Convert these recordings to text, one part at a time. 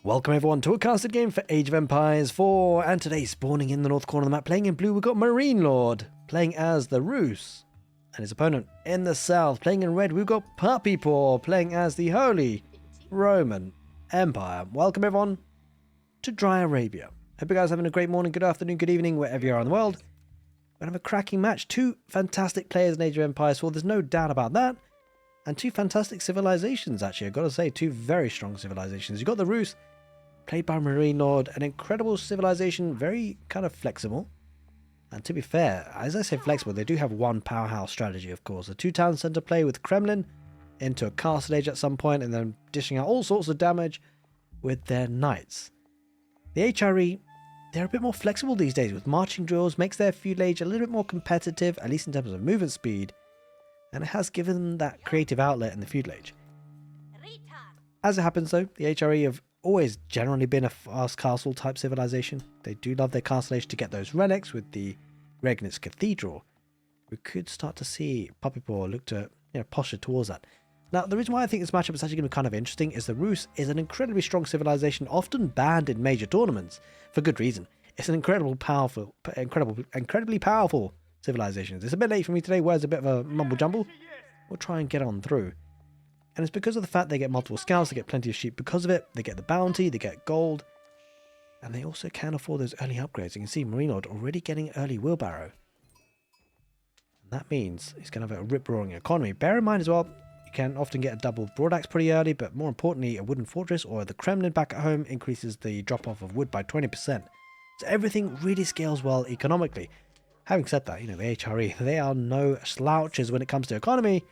Welcome everyone to a casted game for Age of Empires 4, and today spawning in the north corner of the map, playing in blue, we've got marinelord, playing as the Rus, and his opponent in the south, playing in red, we've got puppypaw, playing as the Holy Roman Empire. Welcome everyone to Dry Arabia. Hope you guys are having a great morning, good afternoon, good evening, wherever you are in the world. We're going to have a cracking match. Two fantastic players in Age of Empires 4, there's no doubt about that. And two fantastic civilizations, actually, I've got to say, two very strong civilizations. You've got the Rus, played by marinelord, an incredible civilization, very kind of flexible. And to be fair, as I say flexible, they do have one powerhouse strategy, of course. A two-town center play with Kremlin into a castle age at some point, and then dishing out all sorts of damage with their knights. The HRE, they're a bit more flexible these days with marching drills, makes their feudal age a little bit more competitive, at least in terms of movement speed. And it has given them that creative outlet in the feudal age. As it happens though, the HRE have always generally been a fast castle type civilization. They do love their castle age to get those relics with the Regnitz Cathedral. We could start to see puppypaw look to posture towards that. Now the reason why I think this matchup is actually going to be kind of interesting is the Rus is an incredibly strong civilization, often banned in major tournaments for good reason. It's an incredibly powerful civilizations. It's a bit late for me today, where's a bit of a mumble jumble. We'll try and get on through. And it's because of the fact they get multiple scouts, they get plenty of sheep because of it, they get the bounty, they get gold, and they also can afford those early upgrades. You can see marinelord already getting early wheelbarrow. And that means he's going to have a rip-roaring economy. Bear in mind as well, you can often get a double broadaxe pretty early, but more importantly, a wooden fortress or the Kremlin back at home increases the drop-off of wood by 20%. So everything really scales well economically. Having said that, the HRE, they are no slouches when it comes to economy.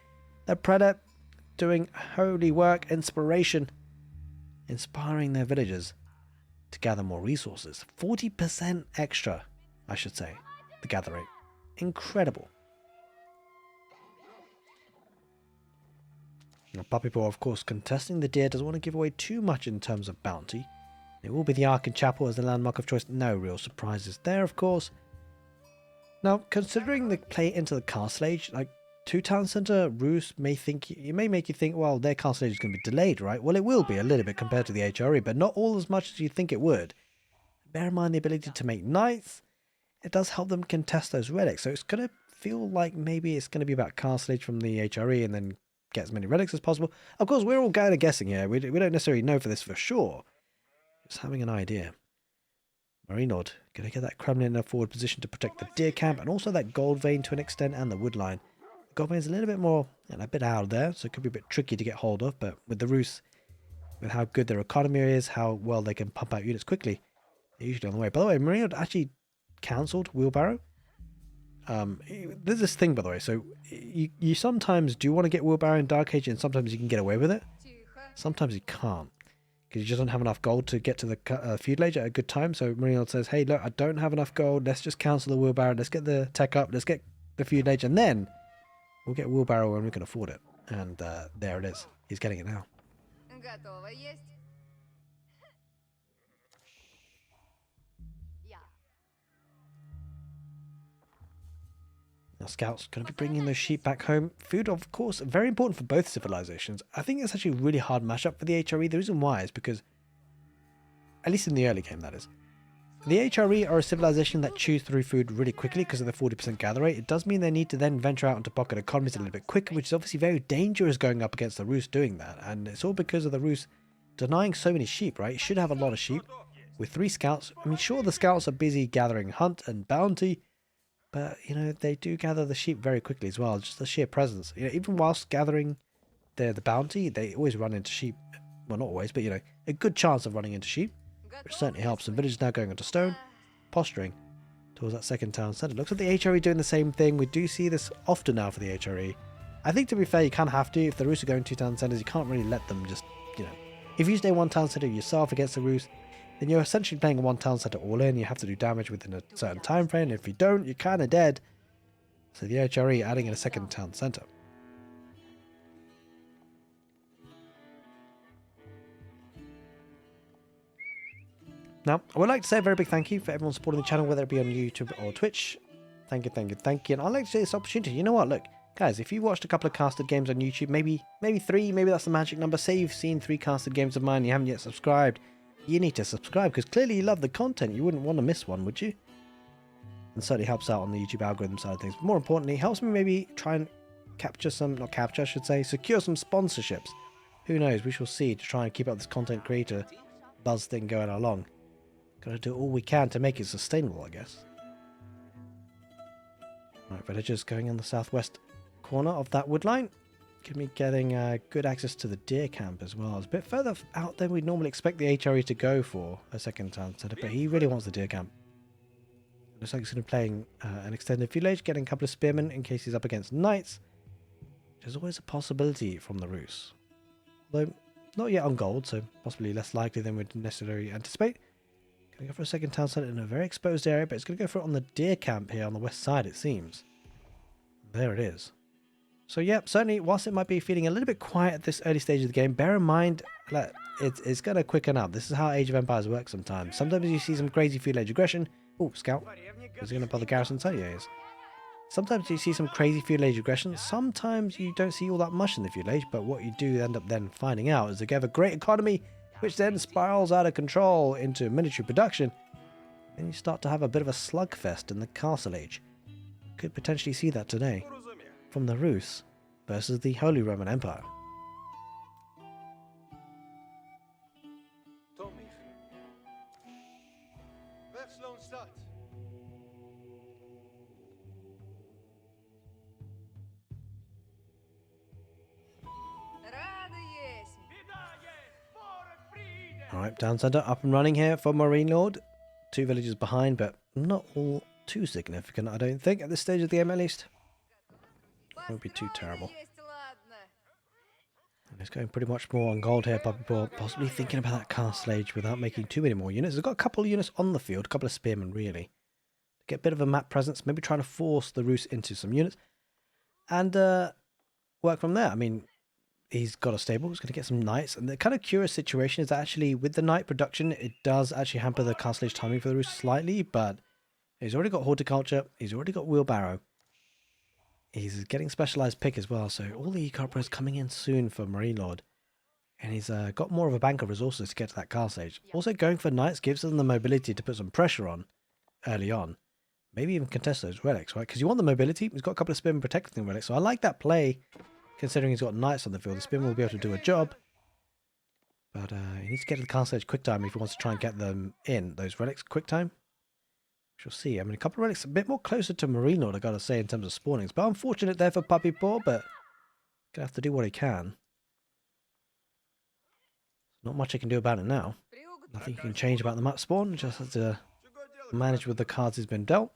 They're Predator, doing holy work, inspiration, inspiring their villagers to gather more resources. 40% extra, I should say, the gather rate. Incredible. Now, puppypaw, of course, contesting the deer, doesn't want to give away too much in terms of bounty. It will be the Ark and Chapel as the landmark of choice. No real surprises there, of course. Now, considering the play into the castle age, like two-town center, Rus may make you think, well, their castle age is going to be delayed, right? Well, it will be a little bit compared to the HRE, but not all as much as you think it would. Bear in mind the ability to make knights. It does help them contest those relics, so it's going to feel like maybe it's going to be about castle age from the HRE and then get as many relics as possible. Of course, we're all kind of guessing here. We don't necessarily know for this for sure. Just having an idea. marinelord, going to get that Kremlin in a forward position to protect the deer camp and also that gold vein to an extent and the wood line. The gold vein is a little bit more and a bit out there, so it could be a bit tricky to get hold of, but with the Rus, with how good their economy is, how well they can pump out units quickly, they're usually on the way. By the way, marinelord actually cancelled wheelbarrow. There's this thing, by the way, so you sometimes do want to get wheelbarrow in Dark Age and sometimes you can get away with it. Sometimes you can't, because you just don't have enough gold to get to the feudal age at a good time. So marinelord says, hey, look, I don't have enough gold, let's just cancel the wheelbarrow, let's get the tech up, let's get the feudal age, and then we'll get wheelbarrow when we can afford it. And there it is. He's getting it now. Now scouts going to be bringing those sheep back home. Food, of course, very important for both civilizations. I think it's actually a really hard matchup for the HRE. The reason why is because, at least in the early game that is, the HRE are a civilization that chews through food really quickly because of the 40% gather rate. It does mean they need to then venture out into pocket economies a little bit quicker, which is obviously very dangerous going up against the Rus doing that. And it's all because of the Rus denying so many sheep, right? You should have a lot of sheep with 3 scouts. I mean, sure, the scouts are busy gathering hunt and bounty, but, they do gather the sheep very quickly as well. Just the sheer presence. Even whilst gathering the bounty, they always run into sheep. Well, not always, but, a good chance of running into sheep, which certainly helps. Some villagers now going onto stone, posturing towards that second town centre. Looks like the HRE doing the same thing. We do see this often now for the HRE. I think, to be fair, you kind of have to. If the Rus are going 2 town centres, you can't really let them just, If you stay 1 town centre yourself against the Rus, then you're essentially playing a 1 town centre all in. You have to do damage within a certain time frame. If you don't, you're kind of dead. So the HRE adding in a second town centre. Now, I would like to say a very big thank you for everyone supporting the channel, whether it be on YouTube or Twitch. Thank you, thank you, thank you. And I'd like to say this opportunity. You know what? Look, guys, if you watched a couple of casted games on YouTube, maybe 3, maybe that's the magic number. Say you've seen 3 casted games of mine, you haven't yet subscribed. you need to subscribe because clearly you love the content. You wouldn't want to miss one, would you? And certainly helps out on the YouTube algorithm side of things. But more importantly, helps me maybe try and capture some, not capture, I should say, secure some sponsorships. Who knows? We shall see to try and keep up this content creator buzz thing going along. Gotta do all we can to make it sustainable, I guess. Right, villagers going in the southwest corner of that wood line. Could be getting good access to the deer camp as well. It's a bit further out than we'd normally expect the HRE to go for a second town center, but he really wants the deer camp. Looks like he's going to be playing an extended village, getting a couple of spearmen in case he's up against knights. There's always a possibility from the Rus. Although, not yet on gold, so possibly less likely than we'd necessarily anticipate. Going to go for a second town center in a very exposed area, but it's going to go for it on the deer camp here on the west side, it seems. There it is. So yeah, certainly, whilst it might be feeling a little bit quiet at this early stage of the game, bear in mind that it's going to quicken up. This is how Age of Empires works sometimes. Sometimes you see some crazy field age aggression. Oh, scout. Is he going to bother garrison? So yeah, he is. Sometimes you see some crazy field age aggression. Sometimes you don't see all that much in the field age, but what you do end up then finding out is they have a great economy, which then spirals out of control into military production. Then you start to have a bit of a slugfest in the castle age. Could potentially see that today. From the Rus versus the Holy Roman Empire. Alright, down center, up and running here for marinelord. 2 villages behind, but not all too significant, I don't think, at this stage of the game at least. It would be too terrible. And it's going pretty much more on gold here, puppypaw, possibly thinking about that castle age without making too many more units. They've got a couple of units on the field, a couple of spearmen really. Get a bit of a map presence, maybe trying to force the Rus into some units. And work from there. I mean, he's got a stable, he's going to get some knights. And the kind of curious situation is that actually with the knight production, it does actually hamper the castle age timing for the Rus slightly, but he's already got horticulture, he's already got wheelbarrow. He's getting specialized pick as well, so all the e-corporate coming in soon for marinelord. And he's got more of a bank of resources to get to that castle age. Also going for knights gives them the mobility to put some pressure on early on. Maybe even contest those relics, right? Because you want the mobility. He's got a couple of spearmen protecting the relics, so I like that play. Considering he's got knights on the field, the spearmen will be able to do a job. But he needs to get to the castle age quick time if he wants to try and get them in, those relics quick time. We'll see. I mean, a couple of relics a bit more closer to marinelord, I gotta say, in terms of spawnings. But unfortunate there for puppypaw, but gonna have to do what he can. Not much he can do about it now. Nothing he can change about the map spawn. Just has to manage with the cards he's been dealt.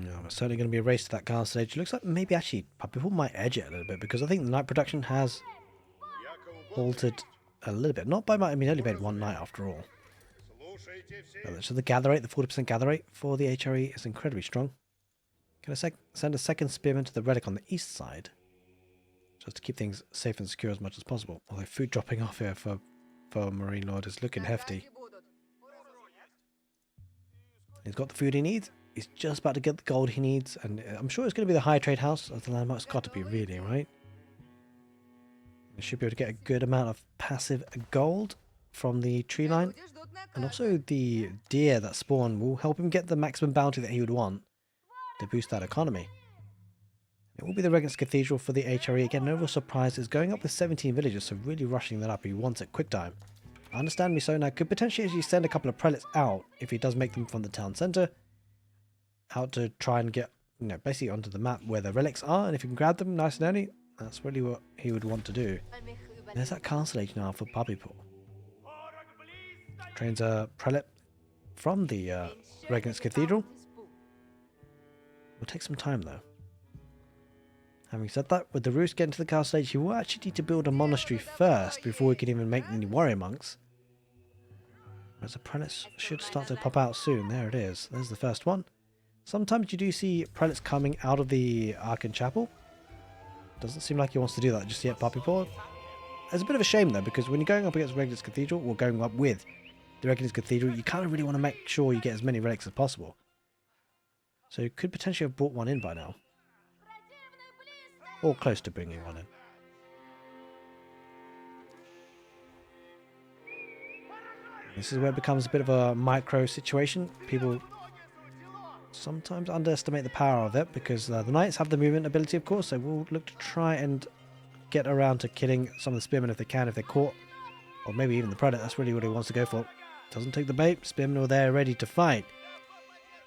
Yeah, it's certainly going to be a race to that castle age. It looks like maybe actually puppypaw might edge it a little bit because I think the knight production has altered a little bit. Not by much, I mean, only made 1 knight after all. So the gather rate, the 40% gather rate for the HRE is incredibly strong. Going to send a second spearman to the relic on the east side, just to keep things safe and secure as much as possible. Although food dropping off here for marinelord is looking hefty. He's got the food he needs. He's just about to get the gold he needs, and I'm sure it's going to be the high trade house of the landmark's got to be, really, right? They should be able to get a good amount of passive gold from the tree line, and also the deer that spawn will help him get the maximum bounty that he would want to boost that economy. It will be the Regnant's Cathedral for the HRE. Again, no real surprise. It's going up with 17 villagers, so really rushing that up. He wants it quick time. Understand me so now. Could potentially actually send a couple of prelates out if he does make them from the town centre. Out to try and get, you know, basically onto the map where the relics are. And if you can grab them nice and early, that's really what he would want to do. There's that castle age now for puppypaw. Trains a prelate from the Regnant's Cathedral. Will take some time though. Having said that, with the Rus getting to the castle age, he will actually need to build a monastery first before he can even make any warrior monks. Whereas the prelates should start to pop out soon. There it is. There's the first one. Sometimes you do see prelates coming out of the Archon Chapel. Doesn't seem like he wants to do that just yet, puppypaw. It's a bit of a shame though, because when you're going up against Regnant's Cathedral, or going up with the Regnant's Cathedral, you kind of really want to make sure you get as many relics as possible. So you could potentially have brought one in by now. Or close to bringing one in. This is where it becomes a bit of a micro situation. People sometimes underestimate the power of it because the knights have the movement ability, of course, so we'll look to try and get around to killing some of the spearmen if they can, if they're caught. Or maybe even the predator. That's really what he wants to go for. Doesn't take the bait. Spearmen are there ready to fight.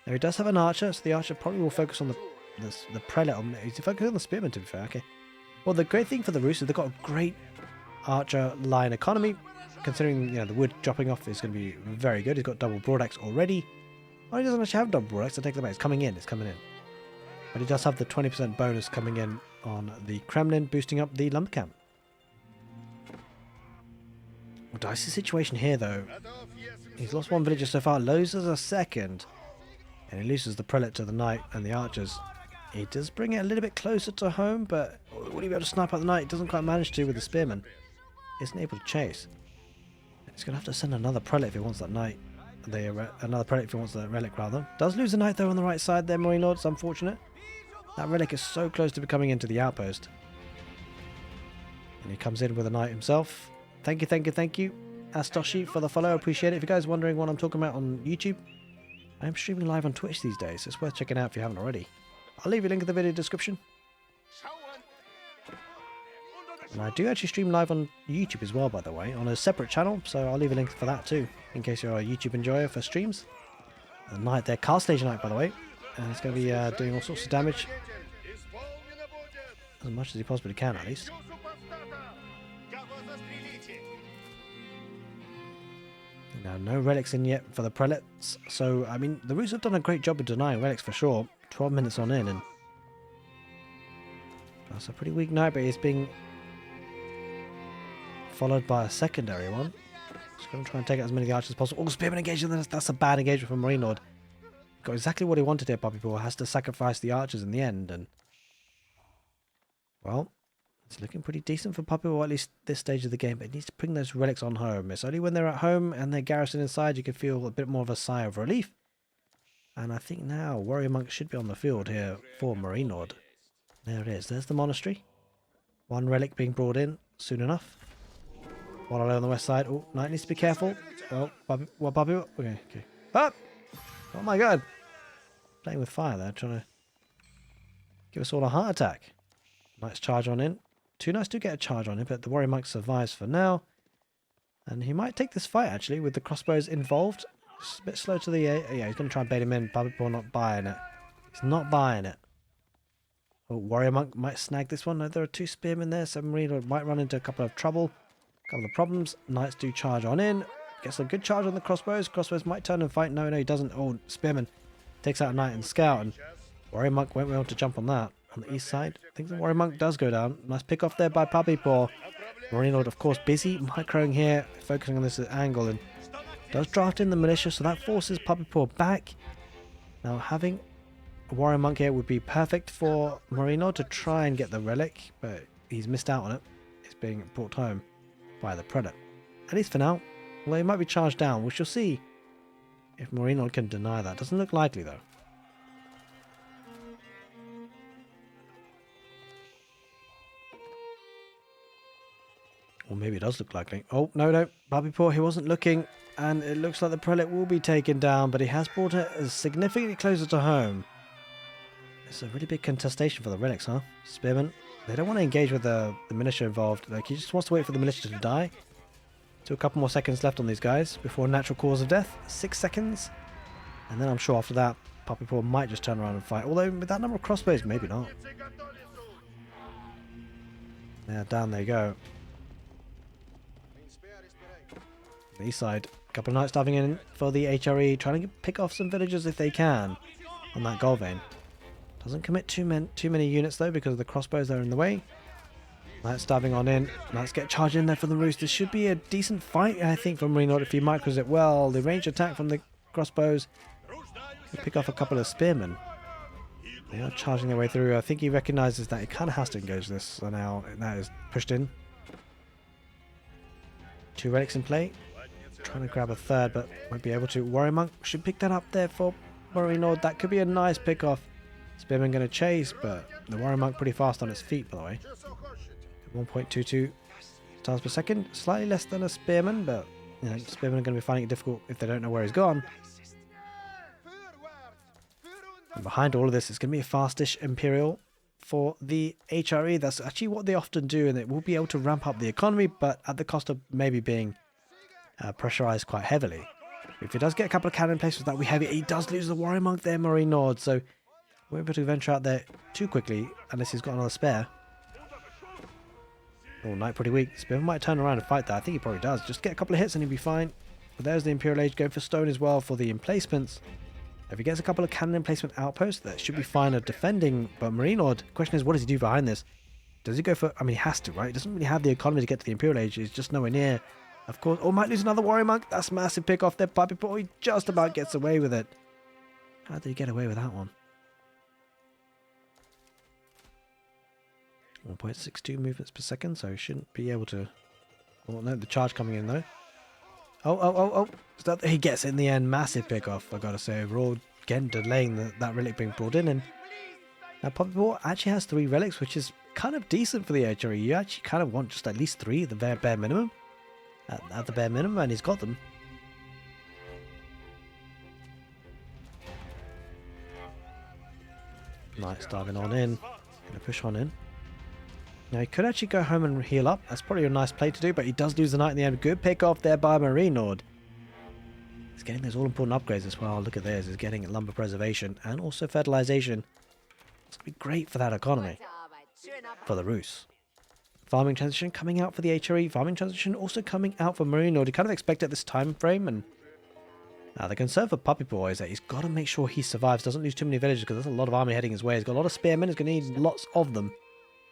Now he does have an archer, so the archer probably will focus on the prelate. He's focusing on the spearman, to be fair. Okay. Well, the great thing for the Roos is they've got a great archer line economy. Considering, you know, the wood dropping off is going to be very good. He's got double broadaxe already. Oh, he doesn't actually have double broadaxe to take the bait. It's coming in. It's coming in. But he does have the 20% bonus coming in on the Kremlin, boosting up the lumber camp. Well, dicey situation here, though. He's lost one villager so far, loses a second. And he loses the prelate to the knight and the archers. He does bring it a little bit closer to home, but will he be able to snipe out the knight? He doesn't quite manage to with the spearman. Isn't able to chase. He's going to have to send another prelate if he wants that knight. Another prelate if he wants the relic, rather. Does lose the knight, though, on the right side there, marinelord. It's unfortunate. That relic is so close to becoming into the outpost. And he comes in with a knight himself. Thank you, thank you, thank you, Astoshi, for the follow. Appreciate it. If you guys are wondering what I'm talking about on YouTube, I'm streaming live on Twitch these days. It's worth checking out if you haven't already. I'll leave a link in the video description. And I do actually stream live on YouTube as well, by the way, on a separate channel, so I'll leave a link for that too, in case you're a YouTube enjoyer for streams. The knight there, Castle Station Knight, by the way, and it's going to be doing all sorts of damage. As much as he possibly can, at least. Now, no relics in yet for the prelates, so, I mean, the Roos have done a great job of denying relics for sure. 12 minutes on in, and that's a pretty weak knight, but he's being followed by a secondary one. Just going to try and take out as many of the archers as possible. Oh, spearman engagement, that's a bad engagement from marinelord. Got exactly what he wanted here, puppypaw. Has to sacrifice the archers in the end, and well, it's looking pretty decent for puppypaw, at least this stage of the game, but it needs to bring those relics on home. It's only when they're at home and they're garrisoned inside you can feel a bit more of a sigh of relief. And I think now warrior monk should be on the field here for marinelord. There it is. There's the monastery. One relic being brought in soon enough. One on the west side. Oh, knight needs to be careful. Oh, puppy. Okay, okay. Up! Oh my god. Playing with fire there, trying to give us all a heart attack. Knight's charge on in. Two knights do get a charge on him, but the warrior monk survives for now. And he might take this fight actually with the crossbows involved. It's a bit slow to the... yeah, he's going to try and bait him in. Puppypaw not buying it. He's not buying it. Oh, warrior monk might snag this one. No, there are two spearmen there, so marinelord might run into a couple of trouble. A couple of problems. Knights do charge on in. Gets a good charge on the crossbows. Crossbows might turn and fight. No, he doesn't. Oh, spearman takes out a knight and scout. And warrior monk won't be able to jump on that. On the east side, I think the warrior monk does go down. Nice pick off there by puppypaw. Marinelord, of course, busy microing here, focusing on this angle, and does draft in the militia, so that forces puppypaw back. Now, having a warrior monk here would be perfect for marinelord to try and get the relic, but he's missed out on it. It's being brought home by the predator. At least for now. Although he might be charged down. We shall see if marinelord can deny that. Doesn't look likely, though. Or maybe it does look likely. Oh, no. Puppypaw, he wasn't looking. And it looks like the prelate will be taken down, but he has brought it significantly closer to home. It's a really big contestation for the relics, huh? Spearmen. They don't want to engage with the militia involved. Like, he just wants to wait for the militia to die. So a couple more seconds left on these guys before natural cause of death. 6 seconds. And then I'm sure after that, puppypaw might just turn around and fight. Although with that number of crossbows, maybe not. Yeah, down they go. The east side. A couple of knights diving in for the HRE, trying to pick off some villagers if they can on that goal vein. Doesn't commit too many units though because of the crossbows that are in the way. Knights diving on in. Knights get charged in there for the Roos. This should be a decent fight, I think, from marinelord if he micros it well. The range attack from the crossbows will pick off a couple of spearmen. They are charging their way through. I think he recognises that he kind of has to engage this. So now that is pushed in. 2 relics in play. Trying to grab a third, but won't be able to. Warrior monk should pick that up there for marinelord. That could be a nice pick off. Spearman going to chase, but the warrior monk pretty fast on its feet, by the way. 1.22 times per second. Slightly less than a spearman, but You know, spearmen are going to be finding it difficult if they don't know where he's gone. And behind all of this is going to be a fastish Imperial for the HRE. That's actually what they often do, and it will be able to ramp up the economy, but at the cost of maybe being pressurized quite heavily. If he does get a couple of cannon placements that we have, he does lose the Warrior Monk there, marinelord, so we won't be able to venture out there too quickly unless he's got another spare. Oh, Knight pretty weak. Spearman might turn around and fight that. I think he probably does. Just get a couple of hits and he'll be fine. But there's the Imperial Age going for stone as well for the emplacements. If he gets a couple of cannon emplacement outposts, that should be fine at defending. But marinelord, the question is, what does he do behind this? Does he go for... I mean, he has to, right? He doesn't really have the economy to get to the Imperial Age. He's just nowhere near. Of course... Oh, might lose another Warrior Monk. That's a massive pick off there. puppypaw. He just about gets away with it. How did he get away with that one? 1.62 movements per second, so he shouldn't be able to... Oh, no, the charge coming in, though. Oh. He gets it in the end. Massive pick off, I gotta say. Overall, again, delaying that relic being brought in. And now puppypaw actually has 3 relics, which is kind of decent for the HRE. You actually kind of want just at least 3 at the bare minimum. At the bare minimum, and he's got them. Nice, diving on in. Gonna push on in. Now he could actually go home and heal up. That's probably a nice play to do, but he does lose the knight in the end. Good pick off there by marinelord. He's getting those all-important upgrades as well. Look at this. He's getting lumber preservation and also fertilization. It's going to be great for that economy. For the Rus. Farming transition coming out for the HRE. Farming transition also coming out for marinelord. You kind of expect at this time frame. And now the concern for puppypaw is that he's got to make sure he survives. Doesn't lose too many villages because there's a lot of army heading his way. He's got a lot of spearmen. He's going to need lots of them.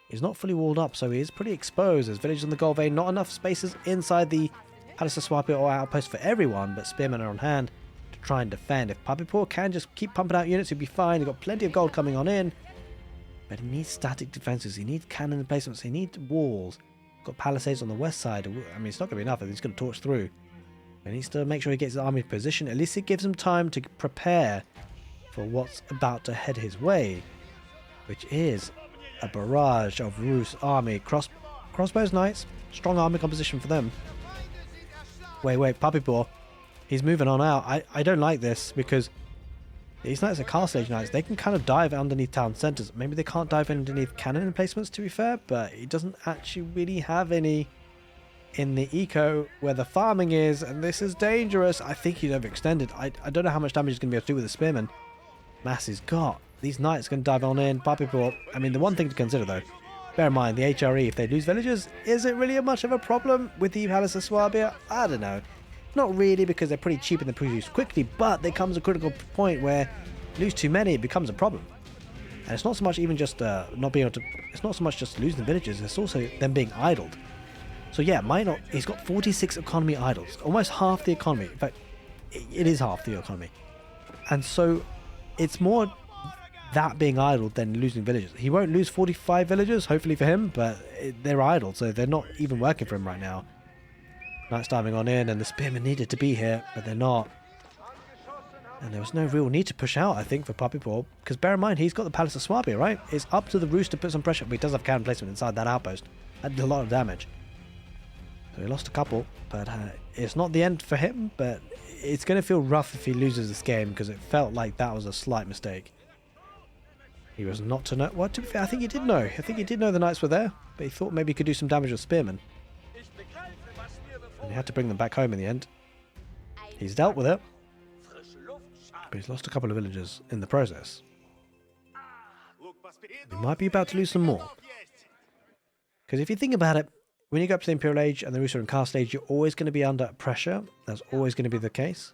He's not fully walled up, so he is pretty exposed. There's villages on the Gold Vein, not enough spaces inside the Palace Swapia or outpost for everyone, but spearmen are on hand to try and defend. If puppypaw can just keep pumping out units, he'll be fine. He's got plenty of gold coming on in, but he needs static defenses. He needs cannon emplacements. He needs walls. Got palisades on the west side. I mean, it's not going to be enough if he's going to torch through. He needs to make sure he gets his army in position. At least it gives him time to prepare for what's about to head his way, which is a barrage of Rus army. Crossbows knights. Strong army composition for them. Wait, puppypaw. He's moving on out. I don't like this because these knights are castle age knights. They can kind of dive underneath town centres. Maybe they can't dive underneath cannon emplacements, to be fair, but he doesn't actually really have any in the eco where the farming is, and this is dangerous. I think he's overextended. I don't know how much damage he's going to be able to do with the spearmen. Mass he's got. These knights can dive on in. puppypaw. I mean, the one thing to consider, though, bear in mind, the HRE, if they lose villagers, is it really much of a problem with the Palace of Swabia? I don't know. Not really, because they're pretty cheap and they're produced quickly, but there comes a critical point where lose too many, it becomes a problem. And it's not so much even just not being able to... It's not so much just losing the villagers, it's also them being idled. So yeah, he's got 46 economy idles. Almost half the economy. In fact, it is half the economy. And so it's more that being idle than losing villagers. He won't lose 45 villagers, hopefully for him, but they're idle, so they're not even working for him right now. Knights diving on in, and the spearmen needed to be here, but they're not. And there was no real need to push out, I think, for puppypaw, because bear in mind, he's got the Palace of Swabia, right? It's up to the Rus to put some pressure, but he does have cannon placement inside that outpost. That did a lot of damage. So he lost a couple, but it's not the end for him, but it's going to feel rough if he loses this game, because it felt like that was a slight mistake. He was not to know. Well, to be fair, I think he did know. I think he did know the knights were there, but he thought maybe he could do some damage with spearmen. And he had to bring them back home in the end. He's dealt with it, but he's lost a couple of villagers in the process. He might be about to lose some more. Because if you think about it, when you go up to the Imperial Age and the Rus are in Castle Age, you're always going to be under pressure. That's always going to be the case.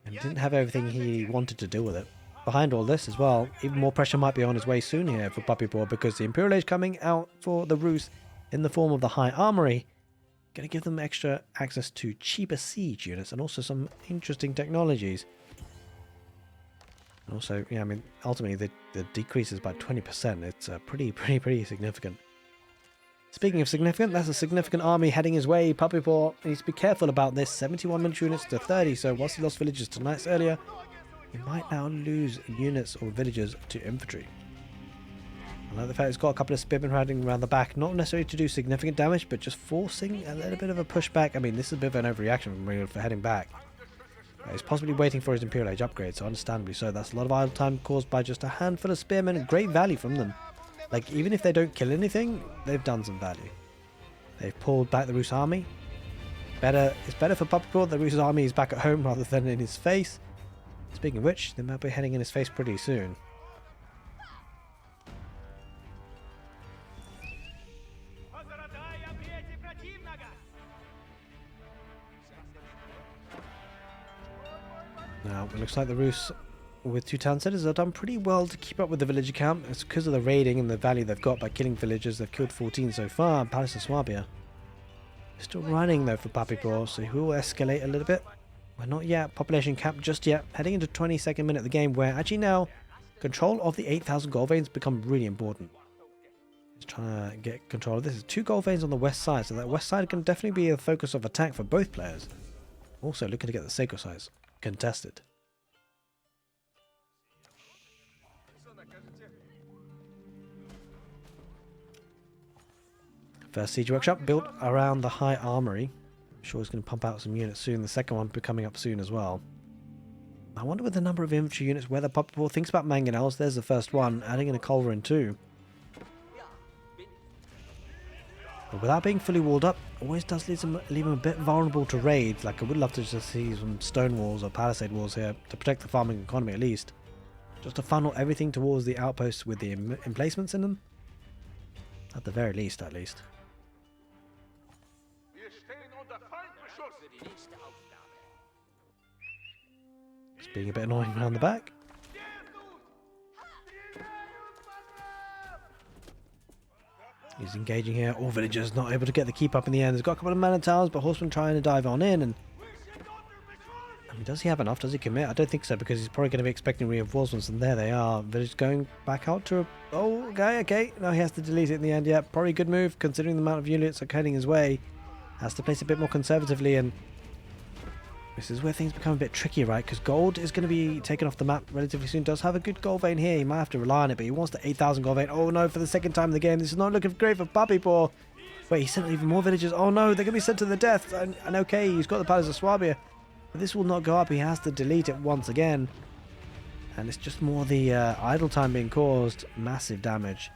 And he didn't have everything he wanted to deal with it. Behind all this as well, even more pressure might be on his way soon here for puppypaw, because the Imperial Age coming out for the Rus in the form of the High Armory, going to give them extra access to cheaper siege units and also some interesting technologies. And also, yeah, I mean, ultimately the decrease is by 20%. It's pretty significant. Speaking of significant, that's a significant army heading his way. puppypaw needs to be careful about this. 71 military units to 30, so whilst he lost villages to knights earlier, he might now lose units or villagers to infantry. I like the fact it's got a couple of spearmen riding around the back, not necessarily to do significant damage, but just forcing a little bit of a pushback. I mean, this is a bit of an overreaction from Marinelord for heading back. He's possibly waiting for his Imperial Age upgrade, so understandably so. That's a lot of idle time caused by just a handful of spearmen, and great value from them. Like, even if they don't kill anything, they've done some value. They've pulled back the Rus army. It's better for puppypaw that the Rus army is back at home rather than in his face. Speaking of which, they might be heading in his face pretty soon. Now, it looks like the Rus with 2 town centers have done pretty well to keep up with the villager count. It's because of the raiding and the value they've got by killing villagers. They've killed 14 so far. Palace of Swabia still running though for puppypaw, so he will escalate a little bit. We're not yet population cap just yet. Heading into 22nd minute of the game, where actually now control of the 8,000 gold veins become really important. He's trying to get control of this. There's 2 gold veins on the west side, so that west side can definitely be a focus of attack for both players. Also looking to get the Seiko size contested. First siege workshop built around the high armory. I'm sure he's going to pump out some units soon. The second one will be coming up soon as well. I wonder with the number of infantry units whether puppypaw thinks about mangonels. There's the first one, adding in a culverin too. But without being fully walled up, always does leave him a bit vulnerable to raids. Like, I would love to just see some stone walls or palisade walls here to protect the farming economy at least. Just to funnel everything towards the outposts with the emplacements in them. At the very least, at least. Just being a bit annoying around the back. He's engaging here. All villagers not able to get the keep up in the end. There's got a couple of mana towers, but horsemen trying to dive on in. And I mean, does he have enough? Does he commit? I don't think so, because he's probably going to be expecting reinforcements, and there they are. Villagers going back out to a... Oh, okay. Now he has to delete it in the end. Yeah, probably a good move, considering the amount of units are heading his way. Has to place a bit more conservatively, and this is where things become a bit tricky, right? Because gold is going to be taken off the map relatively soon. Does have a good gold vein here. He might have to rely on it, but he wants the 8,000 gold vein. Oh no, for the second time in the game. This is not looking great for puppypaw. Wait, he sent even more villagers. Oh no, they're going to be sent to the death. And okay, he's got the Palace of Swabia. But this will not go up. He has to delete it once again. And it's just more the idle time being caused. Massive damage.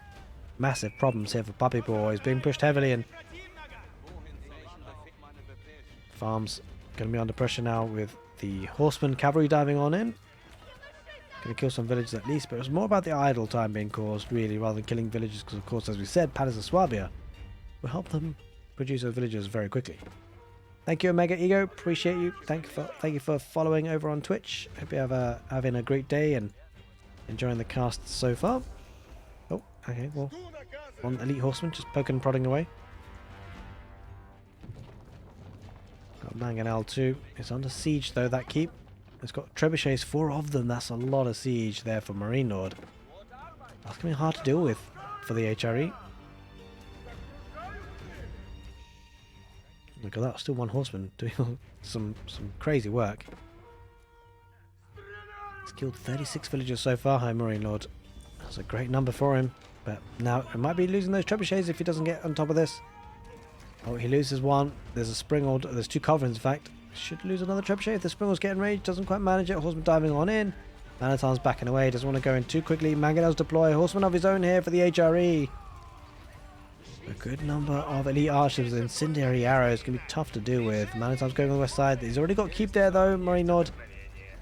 Massive problems here for puppypaw. He's being pushed heavily, and farms going to be under pressure now with the horsemen cavalry diving on in. Going to kill some villagers at least, but it was more about the idle time being caused really, rather than killing villagers, because of course, as we said, Palace of Swabia will help them produce those villagers very quickly. Thank you, Omega Ego. Appreciate you. Thank you for following over on Twitch. Hope you have having a great day and enjoying the cast so far. Oh, okay. Well, one elite horseman just poking and prodding away. Got Mangonel too. It's under siege though, that keep. It's got trebuchets, 4 of them. That's a lot of siege there for marinelord. That's going to be hard to deal with for the HRE. Look at that, still one horseman doing some crazy work. He's killed 36 villagers so far, High Marinelord. That's a great number for him. But now it might be losing those trebuchets if he doesn't get on top of this. Oh, he loses one. There's a springald. There's 2 culverins, in fact. Should lose another trebuchet if the springald's getting raged. Doesn't quite manage it. Horseman diving on in. Manatar's backing away. Doesn't want to go in too quickly. Mangonel's deploy. Horseman of his own here for the HRE. A good number of elite archers with incendiary arrows. Going to be tough to deal with. Manatar's going on the west side. He's already got keep there though, Marinelord.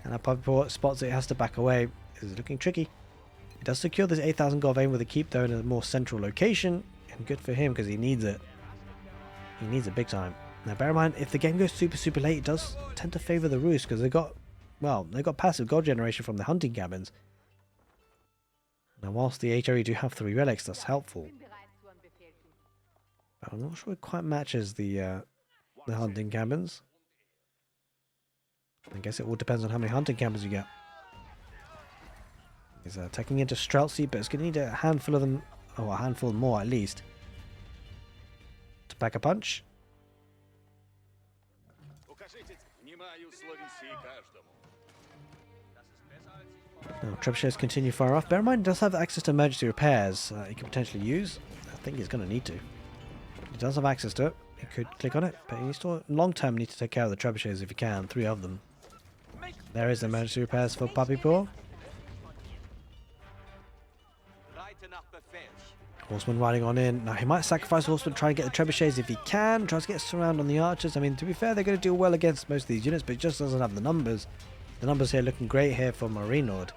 And our puppypaw spots it. Has to back away. This is looking tricky. He does secure this 8,000 gold vein with a keep though in a more central location. And good for him because he needs it. He needs it big time. Now bear in mind, if the game goes super late, it does tend to favour the Rus because they've got passive gold generation from the hunting cabins. Now whilst the HRE do have 3 relics, that's helpful. But I'm not sure it quite matches the hunting cabins. I guess it all depends on how many hunting cabins you get. He's taking into Streltsy, but it's going to need a handful of them, or a handful more at least, to pack a punch. Now, trebuchets continue far off. Bear in mind, he does have access to emergency repairs he could potentially use. I think he's going to need to. He does have access to it. He could click on it, but he still, long term, need to take care of the trebuchets if he can. 3 of them. There is emergency repairs for puppypaw. Horseman riding on in. Now, he might sacrifice Horseman, try and get the trebuchets if he can. Tries to get surround on the archers. I mean, to be fair, they're going to do well against most of these units, but he just doesn't have the numbers. The numbers here looking great here for marinelord.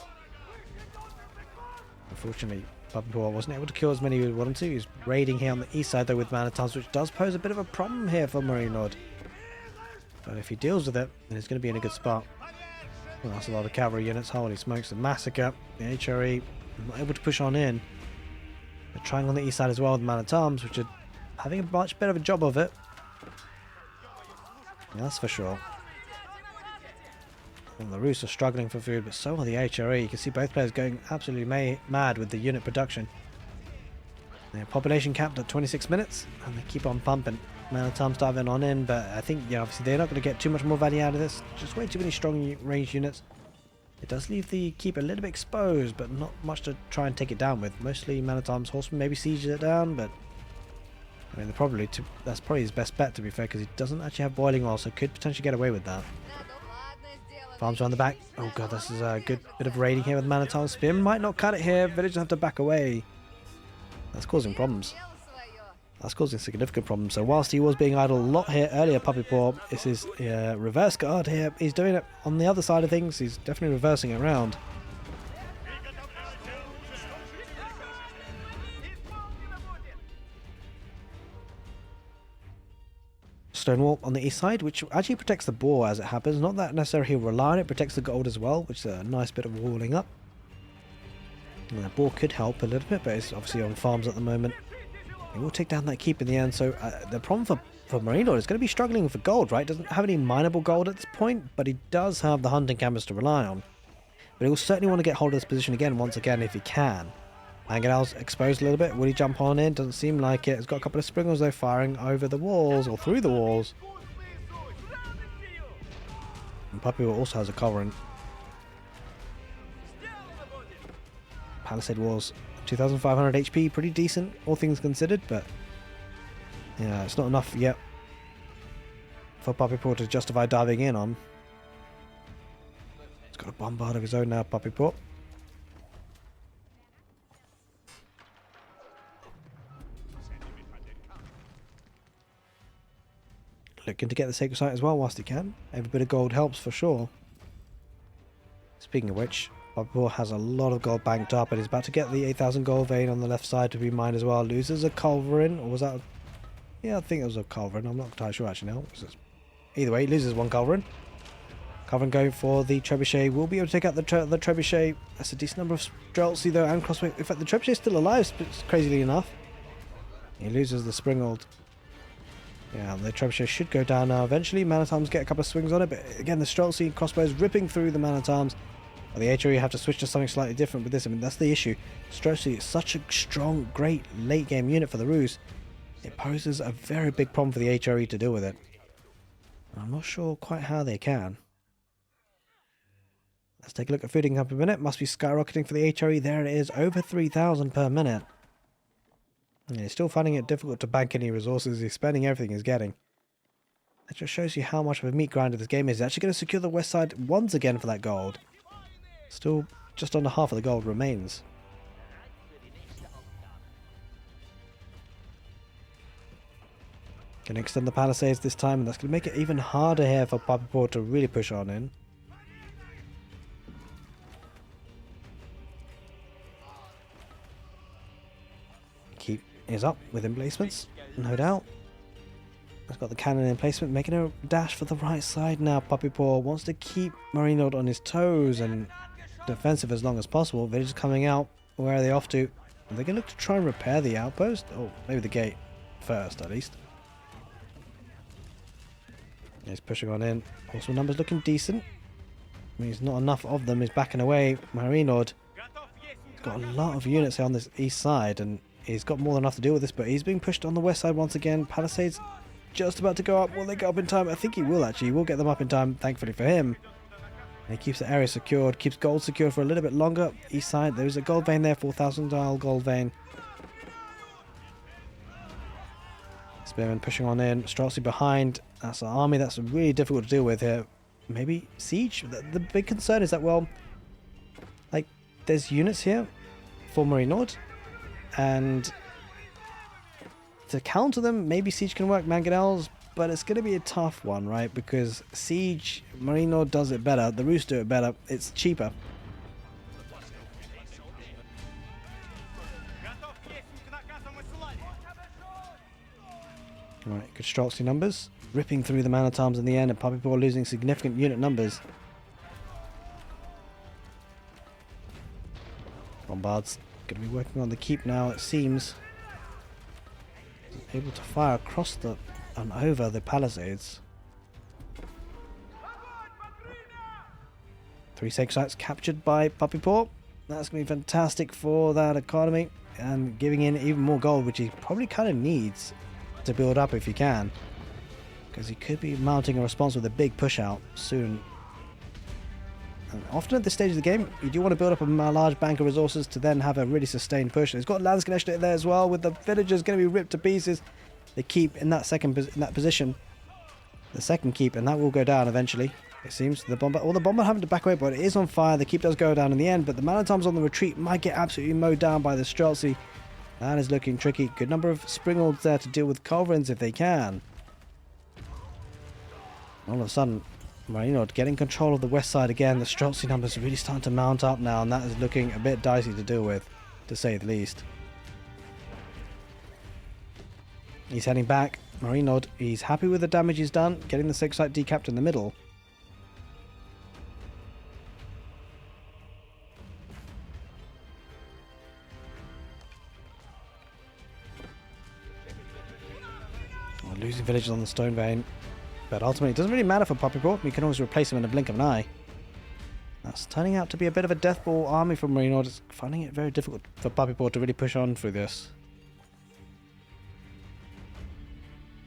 Unfortunately, puppypaw wasn't able to kill as many as he wanted to. He's raiding here on the east side, though, with man-at-arms, which does pose a bit of a problem here for marinelord. But if he deals with it, then he's going to be in a good spot. Well, that's a lot of cavalry units. Holy smokes, the massacre. The HRE not able to push on in. They're trying on the east side as well with man-at-arms, which are having a much better of a job of it. That's for sure. And the Rus are struggling for food, but so are the HRE. You can see both players going absolutely mad with the unit production. Their population capped at 26 minutes, and they keep on pumping. Man-at-arms diving on in, but I think, yeah, obviously they're not going to get too much more value out of this. Just way too many strong ranged units. It does leave the keep a little bit exposed, but not much to try and take it down with. Mostly man-at-arms horsemen maybe sieges it down, but I mean, that's probably his best bet, to be fair, because he doesn't actually have boiling oil, so could potentially get away with that. Farms around the back. Oh god, this is a good bit of raiding here with man-at-arms. Spearman might not cut it here. Villagers have to back away. That's causing problems. That's causing significant problems. So whilst he was being idle a lot here earlier, puppypaw, this is reverse guard here. He's doing it on the other side of things. He's definitely reversing it around. Stone wall on the east side, which actually protects the boar as it happens. Not that necessarily he'll rely on it, protects the gold as well, which is a nice bit of walling up. And the boar could help a little bit, but it's obviously on farms at the moment. He will take down that keep in the end, so the problem for marinelord is going to be struggling for gold, right? Doesn't have any mineable gold at this point, but he does have the hunting cameras to rely on. But he will certainly want to get hold of this position again, once again, if he can. Mangonel's exposed a little bit. Will he jump on in? Doesn't seem like it. He's got a couple of springles though firing over the walls or through the walls. And puppypaw also has a covering. Palisade walls, 2,500 HP, pretty decent, all things considered, but yeah, it's not enough yet for puppypaw to justify diving in on. He's got a bombard of his own now, puppypaw. Looking to get the sacred site as well whilst he can. Every bit of gold helps for sure. Speaking of which, puppypaw has a lot of gold banked up and he's about to get the 8,000 gold vein on the left side to be mined as well. Loses a culverin, or was that yeah, I think it was a culverin. I'm not entirely sure actually now. Either way, he loses one culverin. Culverin going for the trebuchet. Will be able to take out the trebuchet. That's a decent number of Streltsy though, and crossbow. In fact, the trebuchet is still alive, crazily enough. He loses the springald. Yeah, the trebuchet should go down now eventually. Man-at-arms get a couple of swings on it, but again, the Streltsy crossbows ripping through the man-at-arms. Well, the HRE have to switch to something slightly different with this. I mean, that's the issue. Streltsy is such a strong, great late-game unit for the Rus. It poses a very big problem for the HRE to deal with it. I'm not sure quite how they can. Let's take a look at food income per minute. Must be skyrocketing for the HRE. There it is, over 3,000 per minute. And he's still finding it difficult to bank any resources. He's spending everything he's getting. That just shows you how much of a meat grinder this game is. He's actually going to secure the west side once again for that gold. Still just under half of the gold remains. Going to extend the palisades this time, and that's going to make it even harder here for puppypaw to really push on in. Keep is up with emplacements, no doubt. He's got the cannon in placement, making a dash for the right side now. Puppypaw wants to keep marinelord on his toes and defensive as long as possible. Villagers coming out. Where are they off to? Are they going to look to try and repair the outpost? Oh, maybe the gate first at least. He's pushing on in. Also, numbers looking decent. I mean, there's not enough of them. He's backing away. marinelord. He's got a lot of units here on this east side, and he's got more than enough to deal with this, but he's being pushed on the west side once again. Palisades just about to go up. Will they go up in time? I think he will actually. He will get them up in time, thankfully for him. And he keeps the area secured, keeps gold secured for a little bit longer. East side, there's a gold vein there, 4,000 dial gold vein. Spearman pushing on in, Streltsy behind. That's an army that's really difficult to deal with here. Maybe siege? The big concern is that, well, like, there's units here for marinelord, and to counter them, maybe siege can work, mangonels, but it's going to be a tough one, right? Because siege, marinelord does it better, the Rus do it better, it's cheaper. Alright, good Streltsy numbers. Ripping through the man-at-arms in the end, and puppypaw losing significant unit numbers. Bombard's going to be working on the keep now, it seems. Able to fire across the and over the palisades. 3 sacred sites captured by puppypaw. That's going to be fantastic for that economy, and giving in even more gold, which he probably kind of needs to build up if he can, because he could be mounting a response with a big push out soon. And often at this stage of the game, you do want to build up a large bank of resources to then have a really sustained push. He's got lands connection there as well, with the villagers going to be ripped to pieces. They keep in that position, the second keep, and that will go down eventually. It seems the bomber, or the bomber having to back away, but it is on fire. The keep does go down in the end, but the man-at-arms on the retreat might get absolutely mowed down by the Streltsy. That is looking tricky. Good number of springalds there to deal with culverins if they can. All of a sudden, marinelord getting control of the west side again. The Streltsy numbers are really starting to mount up now, and that is looking a bit dicey to deal with, to say the least. He's heading back. marinelord, he's happy with the damage he's done, getting the sacred site decapped in the middle. Losing villages on the stone vein, but ultimately it doesn't really matter for puppypaw. You can always replace him in a blink of an eye. That's turning out to be a bit of a deathball army from marinelord. It's finding it very difficult for puppypaw to really push on through this.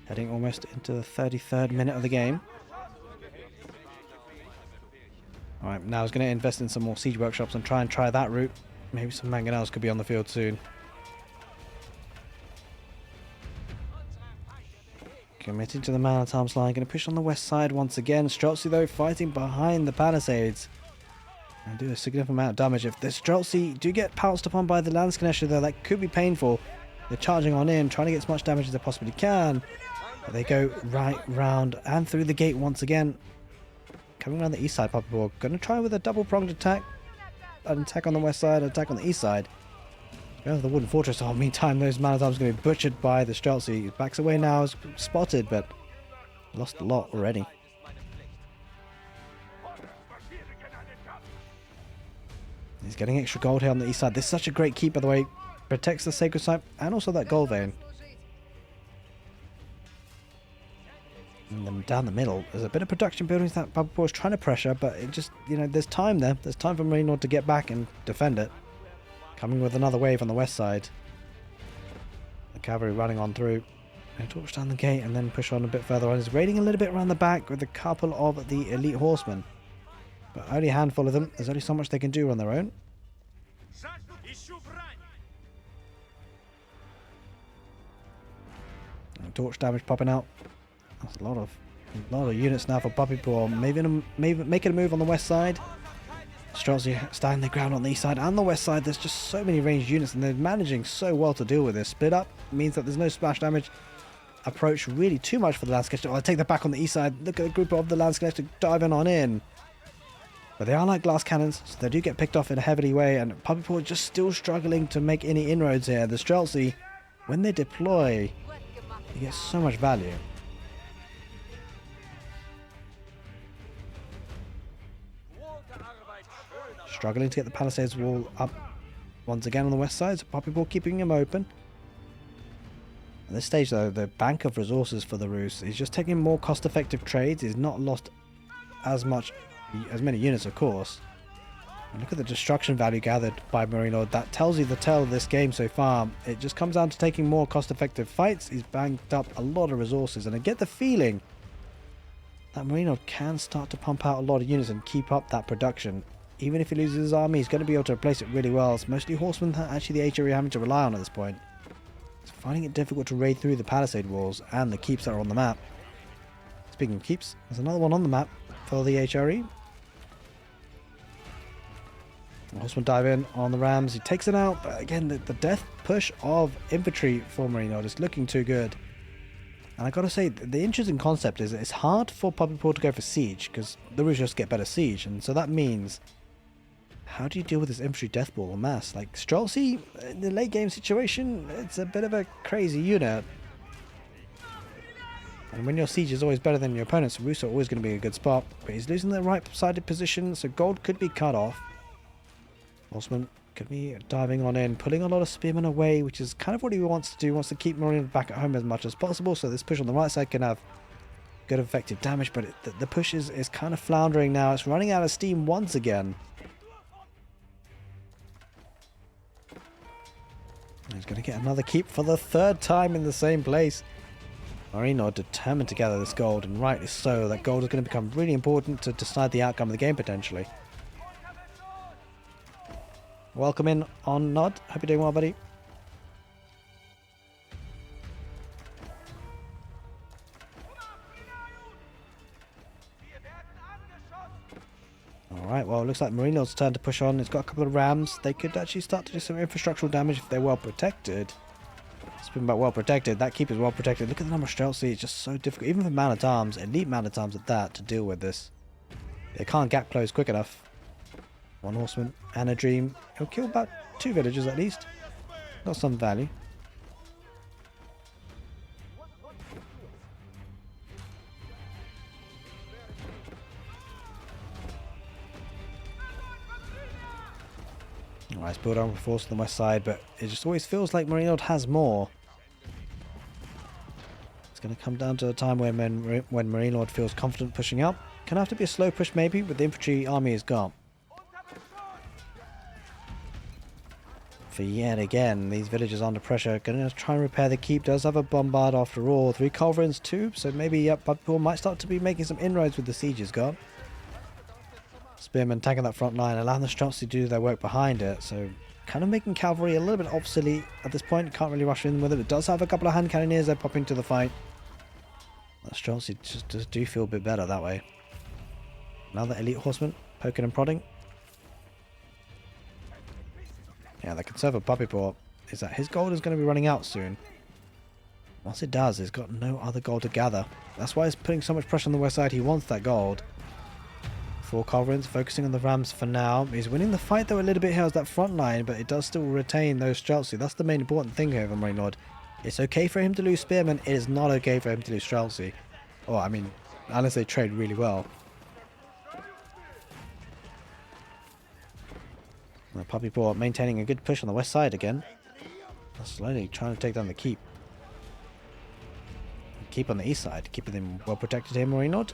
Heading almost into the 33rd minute of the game. Alright, now he's going to invest in some more siege workshops and try that route. Maybe some mangonels could be on the field soon. Committing to the man-at-arms line, going to push on the west side once again. Streltsy though fighting behind the palisades and do a significant amount of damage. If the Streltsy do get pounced upon by the lance connection though, that could be painful. They're charging on in, trying to get as much damage as they possibly can. But they go right round and through the gate once again. Coming around the east side, puppypaw going to try with a double-pronged attack. An attack on the west side, an attack on the east side. Going for the wooden fortress. Oh, meantime, those man-at-arms are going to be butchered by the Streltsy. He backs away now, is spotted, but lost a lot already. He's getting extra gold here on the east side. This is such a great keep, by the way. Protects the sacred site and also that gold vein. And then down the middle, there's a bit of production buildings that puppypaw is trying to pressure, but it just, you know, there's time there. There's time for marinelord to get back and defend it. Coming with another wave on the west side. The cavalry running on through. And torch down the gate and then push on a bit further on. He's raiding a little bit around the back with a couple of the elite horsemen. But only a handful of them. There's only so much they can do on their own. And torch damage popping out. That's a lot of units now for puppypaw. Maybe making a move on the west side. Streltsy standing their ground on the east side and the west side. There's just so many ranged units and they're managing so well to deal with this. Split up means that there's no splash damage. Approach really too much for the Lance Connection. Oh, I take that back on the east side. Look at the group of the Lance Connection diving on in. But they are like glass cannons, so they do get picked off in a heavy way, and puppypaw just still struggling to make any inroads here. The Streltsy, when they deploy, they get so much value. Struggling to get the palisades wall up once again on the west side, so puppypaw keeping him open. At this stage though, the bank of resources for the Rus is just taking more cost-effective trades. He's not lost as many units, of course. And look at the destruction value gathered by marinelord. That tells you the tale of this game so far. It just comes down to taking more cost-effective fights. He's banked up a lot of resources, and I get the feeling that marinelord can start to pump out a lot of units and keep up that production. Even if he loses his army, he's going to be able to replace it really well. It's mostly horsemen that actually the HRE are having to rely on at this point. It's finding it difficult to raid through the palisade walls and the keeps that are on the map. Speaking of keeps, there's another one on the map for the HRE. The horseman dive in on the rams. He takes it out, but again, the death push of infantry for marinelord is looking too good. And I gotta say, the interesting concept is it's hard for puppypaw to go for siege because the Rouge just get better siege, and so that means, how do you deal with this infantry death ball en masse? Like Streltsy, in the late game situation, it's a bit of a crazy unit. And when your siege is always better than your opponent's, Rouge are always going to be a good spot. But he's losing the right-sided position, so gold could be cut off. Horseman could be diving on in, pulling a lot of spearmen away, which is kind of what he wants to do. He wants to keep marinelord back at home as much as possible, so this push on the right side can have good effective damage, but the push is kind of floundering now. It's running out of steam once again. He's going to get another keep for the third time in the same place. marinelord determined to gather this gold, and rightly so. That gold is going to become really important to decide the outcome of the game potentially. Welcome in on Nod. Hope you're doing well, buddy. Alright, well, it looks like marinelord's turn to push on. It's got a couple of rams. They could actually start to do some infrastructural damage if they're well protected. Speaking about well protected, that keep is well protected. Look at the number of Streltsy. It's just so difficult, even for man-at-arms, elite man-at-arms at that, to deal with this. They can't gap close quick enough. One horseman and a dream. He'll kill about 2 villagers at least. Got some value. Alright, it's built on force on the west side, but it just always feels like marinelord has more. It's going to come down to a time when marinelord feels confident pushing up. Can have to be a slow push maybe, but the infantry army is gone. For yet again, these villagers under pressure. Going to try and repair the keep. Does have a bombard after all. 3 culverins too, so maybe puppypaw might start to be making some inroads with the sieges gone. Spearmen tagging that front line, allowing the Streltsy to do their work behind it, so kind of making cavalry a little bit obsolete at this point. Can't really rush in with it. It does have a couple of hand cannoneers that pop into the fight. The Streltsy just do feel a bit better that way. Another elite horseman poking and prodding. Yeah, the concern for puppypaw is that his gold is going to be running out soon. Once it does, he's got no other gold to gather. That's why he's putting so much pressure on the west side. He wants that gold. 4 culverins, focusing on the rams for now. He's winning the fight though a little bit here as that front line, but it does still retain those Streltsy. That's the main important thing here for marinelord. It's okay for him to lose spearmen. It is not okay for him to lose Streltsy. Oh, I mean, unless they trade really well. Puppypaw maintaining a good push on the west side again. Slowly trying to take down the keep. Keep on the east side, keeping them well protected here, marinelord.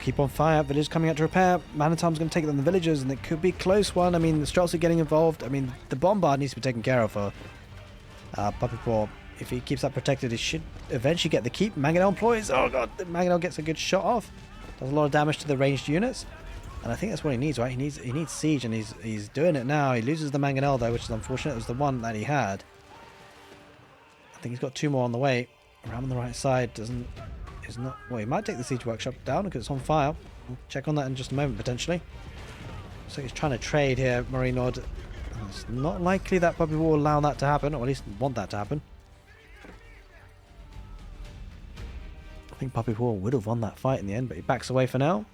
Keep on fire. Village coming out to repair. Man-at-arms going to take down the villagers, and it could be a close one. I mean, the Streltsy getting involved. I mean, the bombard needs to be taken care of for puppypaw. If he keeps that protected, he should eventually get the keep. Mangonel employs. Oh god, the Mangonel gets a good shot off. Does a lot of damage to the ranged units. And I think that's what he needs, right? He needs siege, and he's doing it now. He loses the Mangonel though, which is unfortunate. It was the one that he had. I think he's got 2 more on the way. Ram on the right side is not. Well, he might take the siege workshop down because it's on fire. We'll check on that in just a moment potentially. So he's trying to trade here, marinelord. It's not likely that puppypaw will allow that to happen, or at least want that to happen. I think puppypaw would have won that fight in the end, but he backs away for now.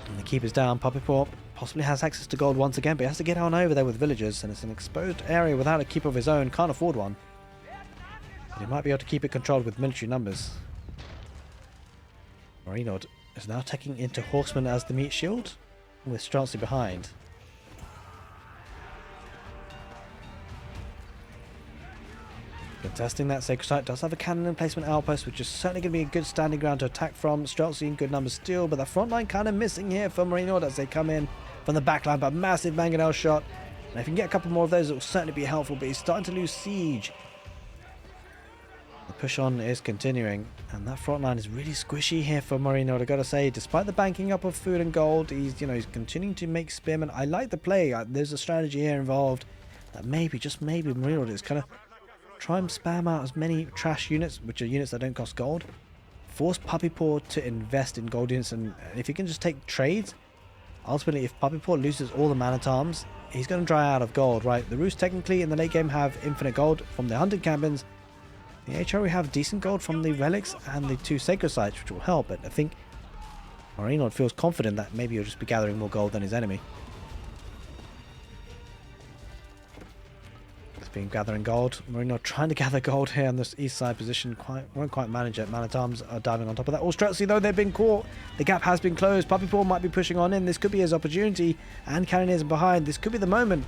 And the keep is down. Puppypaw possibly has access to gold once again, but he has to get on over there with villagers, and it's an exposed area without a keep of his own. Can't afford one. But he might be able to keep it controlled with military numbers. marinelord is now taking into horsemen as the meat shield, with Streltsy behind. Contesting that sacred site, does have a cannon emplacement outpost, which is certainly going to be a good standing ground to attack from. Streltsy in good numbers still, but the front line kind of missing here for marinelord as they come in from the back line. But massive Mangonel shot, and if you can get a couple more of those, it will certainly be helpful. But he's starting to lose siege. The push on is continuing, and that front line is really squishy here for Marinelord. I gotta say, despite the banking up of food and gold, he's continuing to make spearmen. I like the play. There's a strategy here involved that maybe, just maybe, Marinelord is kind of try and spam out as many trash units, which are units that don't cost gold. Force puppypaw to invest in gold units, and if he can just take trades, ultimately, if puppypaw loses all the man-at-arms, he's going to dry out of gold, right? The Roost technically in the late game have infinite gold from the hunted cabins. The HRE have decent gold from the relics and the 2 sacred sites, which will help, but I think Marinelord feels confident that maybe he'll just be gathering more gold than his enemy. He's been gathering gold. Marinelord trying to gather gold here on this east side position. Won't quite manage it. Man-at-arms are diving on top of that. All Streltsy though, they've been caught. The gap has been closed. Puppypaw might be pushing on in. This could be his opportunity. And Cannoneers are behind. This could be the moment.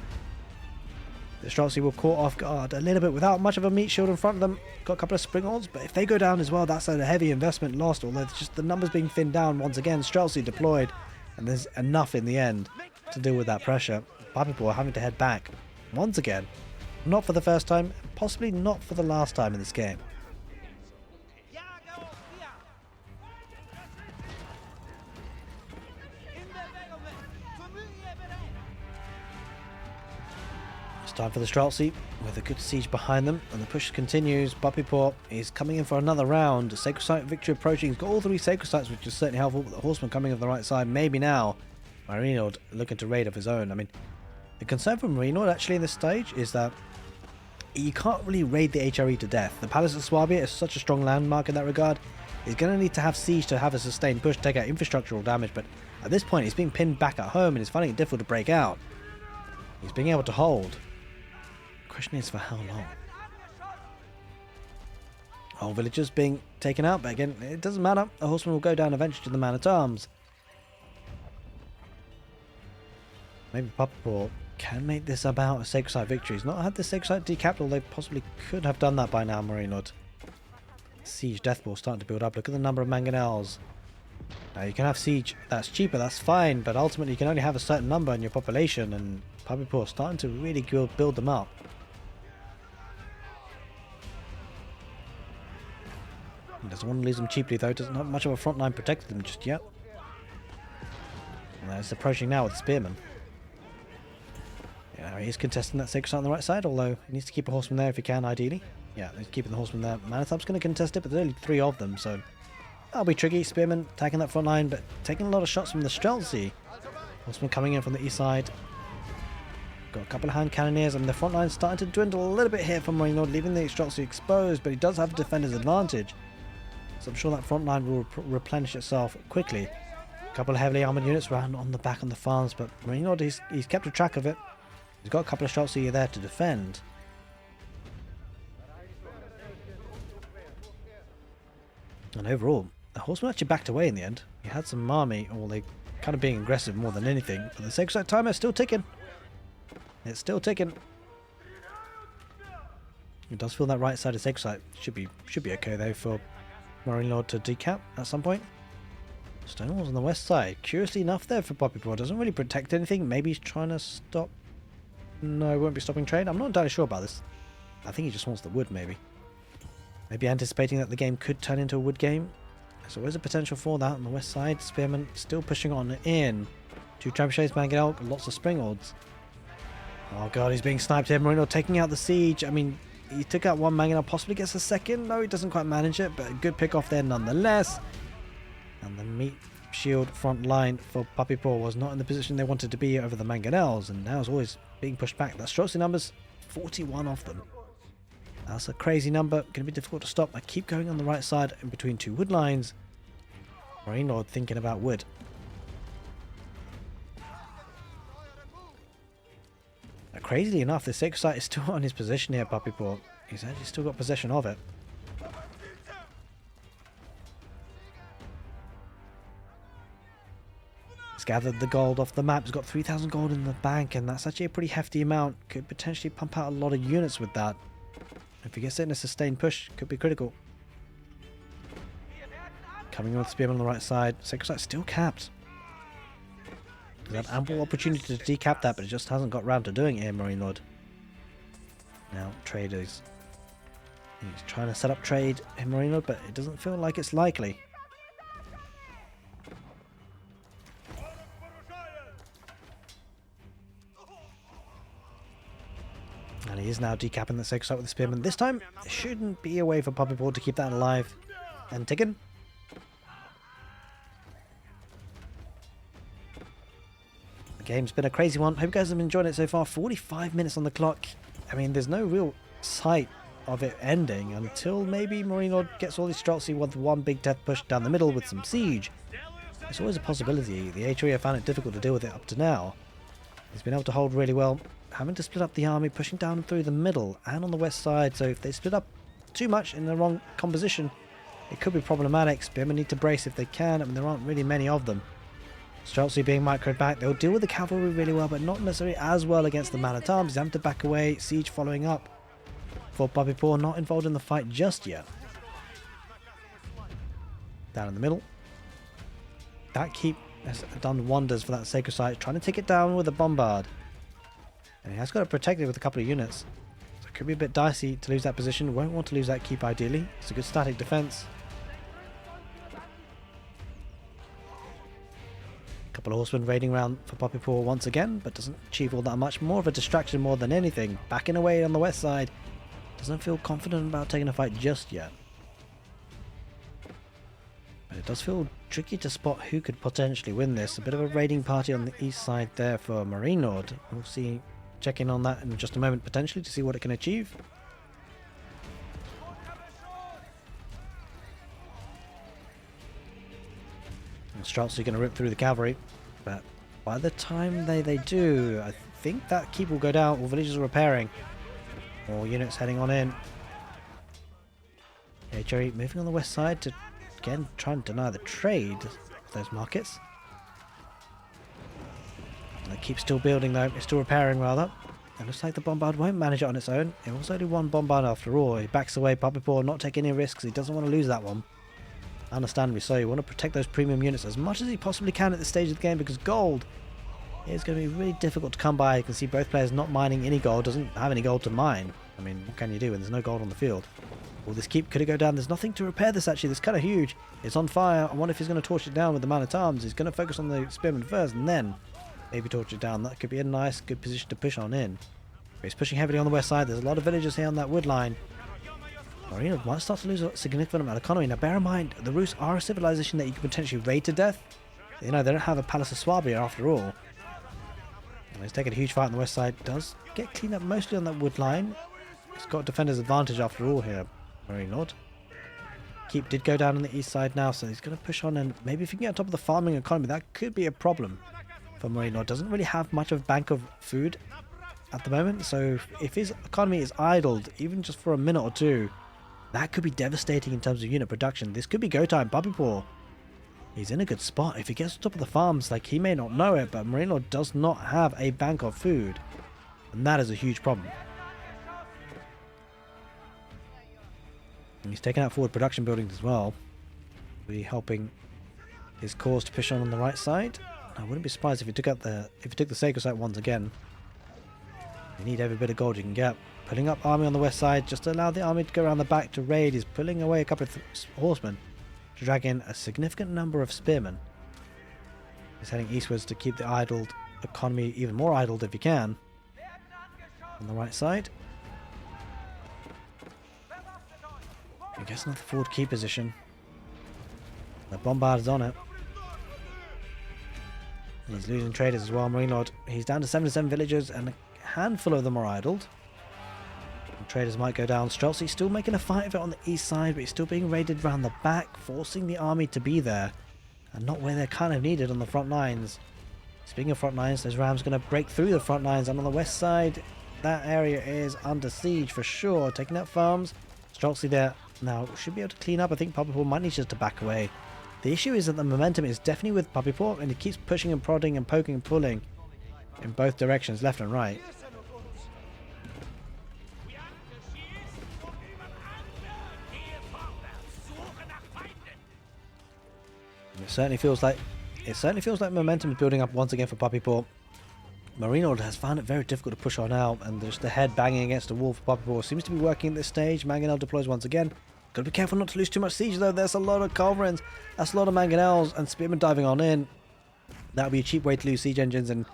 The Streltsy were caught off guard a little bit without much of a meat shield in front of them. Got a couple of springalds, but if they go down as well, that's a heavy investment lost. Although it's just the numbers being thinned down once again. Streltsy deployed, and there's enough in the end to deal with that pressure. Puppypaw having to head back once again. Not for the first time, possibly not for the last time in this game. It's time for the Streltsy with a good siege behind them, and the push continues. Puppypaw is coming in for another round. Sacred Site victory approaching. He's got all 3 Sacred Sites, which is certainly helpful, but the Horseman coming on the right side. Maybe now Marinelord looking to raid of his own. I mean, the concern for Marinelord actually in this stage is that you can't really raid the HRE to death. The Palace of Swabia is such a strong landmark in that regard. He's going to need to have siege to have a sustained push, take out infrastructural damage, but at this point he's being pinned back at home and he's finding it difficult to break out. He's being able to hold. The question is for how long? Whole villagers being taken out, but again, it doesn't matter. The Horseman will go down eventually to the man-at-arms. Maybe Puppypaw can make this about a Sacred Site victory. He's not had the Sacred Site decapped, although they possibly could have done that by now, Marinelord. Siege Deathball starting to build up. Look at the number of mangonels. Now you can have siege that's cheaper, that's fine, but ultimately you can only have a certain number in your population, and Puppypaw starting to really build them up. He doesn't want to lose them cheaply though, doesn't have much of a front line protecting them just yet. And it's approaching now with the Spearman. Yeah, he's contesting that Sacred Site on the right side, although he needs to keep a Horseman there if he can, ideally. Yeah, he's keeping the Horseman there. Man-at-arms going to contest it, but there's only 3 of them, so that'll be tricky. Spearman attacking that front line, but taking a lot of shots from the Streltsy. Horseman coming in from the east side. Got a couple of hand cannoneers. I mean, the front line's starting to dwindle a little bit here from Marinelord, leaving the Streltsy exposed, but he does have a defender's advantage. So I'm sure that front line will replenish itself quickly. A couple of heavily armoured units around on the back on the farms, but Marinelord, he's kept a track of it. He's got a couple of Streltsy there to defend. And overall, the Horseman actually backed away in the end. He had some army, or they kind of being aggressive more than anything. But the Sacred Site timer is still ticking. It's still ticking. It does feel that right side of Sacred Site should be okay though for Marinelord to decap at some point. Stonewall's on the west side. Curiously enough there for Puppypaw. Doesn't really protect anything. Maybe he's trying to stop. No, he won't be stopping trade. I'm not entirely sure about this. I think he just wants the wood, maybe. Maybe anticipating that the game could turn into a wood game. There's always a potential for that on the west side. Spearman still pushing on in. 2 trebuchets, mangonel, lots of springalds. Oh god, he's being sniped here. Marinelord taking out the siege. I mean, he took out 1 mangonel, possibly gets a second. No, he doesn't quite manage it, but a good pick off there nonetheless. And the meat shield front line for Puppypaw was not in the position they wanted to be over the mangonels, and now is always being pushed back. That Streltsy numbers, 41 of them. That's a crazy number. Going to be difficult to stop. I keep going on the right side in between 2 wood lines. Marinelord thinking about wood. Crazily enough, the Sacred Site is still on his position here, Puppypaw. He's actually still got possession of it. He's gathered the gold off the map. He's got 3,000 gold in the bank, and that's actually a pretty hefty amount. Could potentially pump out a lot of units with that. If he gets it in a sustained push, could be critical. Coming on with Spearman on the right side. Sacred Site still capped. He's had ample opportunity to decap that, but it just hasn't got round to doing it here, Marinelord. Now, traders. He's trying to set up trade in Marinelord, but it doesn't feel like it's likely. And he is now decapping the sacred site with the spearman. This time, it shouldn't be a way for puppypaw to keep that alive and ticking. The game's been a crazy one. Hope you guys have enjoyed it so far. 45 minutes on the clock. I mean, there's no real sight of it ending until maybe Marinelord gets all these Streltsy with one big death push down the middle with some siege. It's always a possibility. The HRE have found it difficult to deal with it up to now. He's been able to hold really well, having to split up the army, pushing down through the middle and on the west side. So if they split up too much in the wrong composition, it could be problematic. Spearmen need to brace if they can. I mean, there aren't really many of them. Streltsy being microed back, they'll deal with the cavalry really well, but not necessarily as well against the man-at-arms. He's having to back away, siege following up. For puppypaw, not involved in the fight just yet. Down in the middle. That keep has done wonders for that sacred site, trying to take it down with a bombard. And he has got to protect it with a couple of units. So it could be a bit dicey to lose that position. Won't want to lose that keep ideally. It's a good static defense. Couple of horsemen raiding around for puppypaw once again, but doesn't achieve all that much. More of a distraction more than anything. Backing away on the west side. Doesn't feel confident about taking a fight just yet. But it does feel tricky to spot who could potentially win this. A bit of a raiding party on the east side there for Marinelord. We'll see, check in on that in just a moment potentially to see what it can achieve. And Streltsy going to rip through the cavalry, but by the time they do, I think that keep will go down. All villagers are repairing. More units heading on in. HRE moving on the west side to again try and deny the trade of those markets. And they keep still building though, it's still repairing rather. It looks like the bombard won't manage it on its own. It was only one bombard after all. He backs away, puppypaw not taking any risks. He doesn't want to lose that one. Understandably so. You want to protect those premium units as much as he possibly can at this stage of the game, because gold is going to be really difficult to come by. You can see both players not mining any gold. Doesn't have any gold to mine. I mean, what can you do when there's no gold on the field? Well, this keep could it go down? There's nothing to repair this actually. This kind of huge. It's on fire. I wonder if he's going to torch it down with the man-at-arms. He's going to focus on the spearmen first and then maybe torch it down. That could be a nice, good position to push on in. But he's pushing heavily on the west side. There's a lot of villagers here on that wood line. Marinelord might start to lose a significant amount of economy. Now bear in mind, the Rus are a civilization that you can potentially raid to death. You know, they don't have a Palace of Swabia after all. And he's taking a huge fight on the west side. Does get cleaned up mostly on that wood line. He's got defender's advantage after all here, Marinelord. Keep did go down on the east side now, so he's going to push on, and maybe if he can get on top of the farming economy, that could be a problem for Marinelord. Doesn't really have much of a bank of food at the moment, so if his economy is idled, even just for a minute or two, that could be devastating in terms of unit production. This could be go time. Puppypaw, he's in a good spot. If he gets on top of the farms, like, he may not know it, but Marinelord does not have a bank of food, and that is a huge problem. And he's taking out forward production buildings as well, be helping his cause to push on the right side. I wouldn't be surprised if he took out the sacred site once again. You need every bit of gold you can get. Pulling up army on the west side just to allow the army to go around the back to raid. He's pulling away a couple of horsemen to drag in a significant number of spearmen. He's heading eastwards to keep the idled economy even more idled if he can. On the right side. I guess not the forward key position. The bombard is on it. And he's losing traders as well. Marinelord, he's down to 77 villagers and a handful of them are idled. And traders might go down. Streltsy still making a fight of it on the east side, but he's still being raided around the back, forcing the army to be there and not where they're kind of needed on the front lines. Speaking of front lines, those rams going to break through the front lines, and on the west side, that area is under siege for sure. Taking out farms. Streltsy there now should be able to clean up. I think puppypaw might need just to back away. The issue is that the momentum is definitely with puppypaw, and he keeps pushing and prodding and poking and pulling in both directions, left and right. It certainly feels like momentum is building up once again for puppypaw. marinelord has found it very difficult to push on out, and just the head banging against the wall for puppypaw seems to be working at this stage. Mangonel deploys once again. Gotta be careful not to lose too much siege though. There's a lot of culverins, that's a lot of mangonels, and spearmen diving on in. That would be a cheap way to lose siege engines, and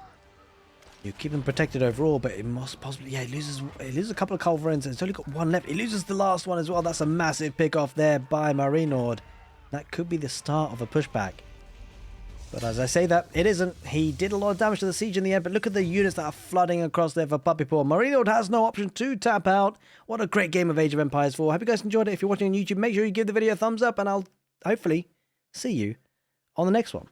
you keep them protected overall, but it must possibly, yeah, it loses a couple of culverins, and it's only got one left. It loses the last one as well. That's a massive pick off there by marinelord. That could be the start of a pushback. But as I say that, it isn't. He did a lot of damage to the siege in the end, but look at the units that are flooding across there for puppypaw. marinelord has no option to tap out. What a great game of Age of Empires 4. Hope you guys enjoyed it. If you're watching on YouTube, make sure you give the video a thumbs up, and I'll hopefully see you on the next one.